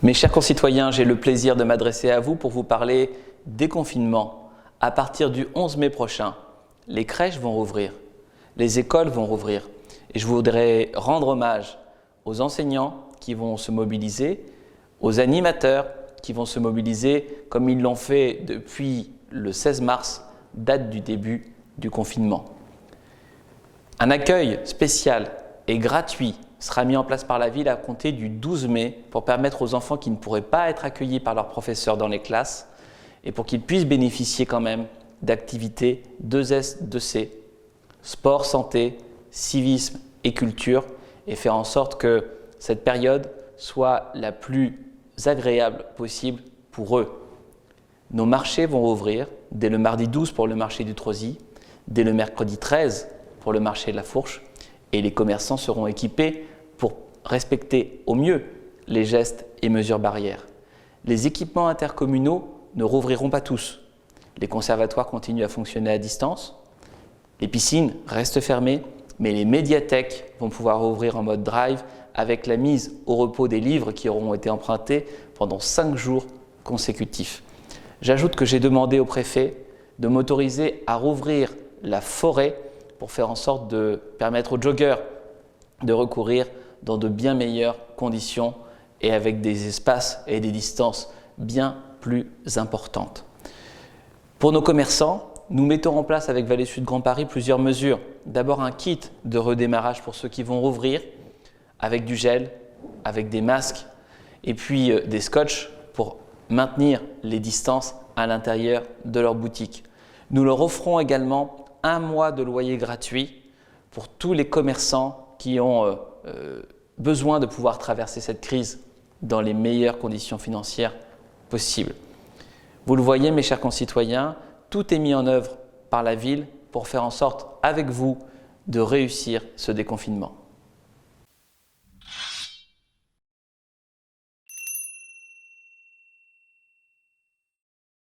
Mes chers concitoyens, j'ai le plaisir de m'adresser à vous pour vous parler déconfinement. À partir du 11 mai prochain, les crèches vont rouvrir, les écoles vont rouvrir. Et je voudrais rendre hommage aux enseignants qui vont se mobiliser, aux animateurs qui vont se mobiliser comme ils l'ont fait depuis le 16 mars, date du début du confinement. Un accueil spécial et gratuit sera mis en place par la ville à compter du 12 mai pour permettre aux enfants qui ne pourraient pas être accueillis par leurs professeurs dans les classes et pour qu'ils puissent bénéficier quand même d'activités 2S, 2C, sport, santé, civisme et culture, et faire en sorte que cette période soit la plus agréable possible pour eux. Nos marchés vont rouvrir dès le mardi 12 pour le marché du Trosy, dès le mercredi 13 pour le marché de la Fourche, et les commerçants seront équipés pour respecter au mieux les gestes et mesures barrières. Les équipements intercommunaux ne rouvriront pas tous. Les conservatoires continuent à fonctionner à distance, les piscines restent fermées, mais les médiathèques vont pouvoir rouvrir en mode drive avec la mise au repos des livres qui auront été empruntés pendant 5 jours consécutifs. J'ajoute que j'ai demandé au préfet de m'autoriser à rouvrir la forêt pour faire en sorte de permettre aux joggers de recourir dans de bien meilleures conditions et avec des espaces et des distances bien plus importantes. Pour nos commerçants, nous mettons en place avec Vallée Sud Grand Paris plusieurs mesures. D'abord un kit de redémarrage pour ceux qui vont rouvrir, avec du gel, avec des masques et puis des scotch pour maintenir les distances à l'intérieur de leur boutique. Nous leur offrons également 1 mois de loyer gratuit pour tous les commerçants qui ont besoin de pouvoir traverser cette crise dans les meilleures conditions financières possibles. Vous le voyez, mes chers concitoyens, tout est mis en œuvre par la ville pour faire en sorte, avec vous, de réussir ce déconfinement.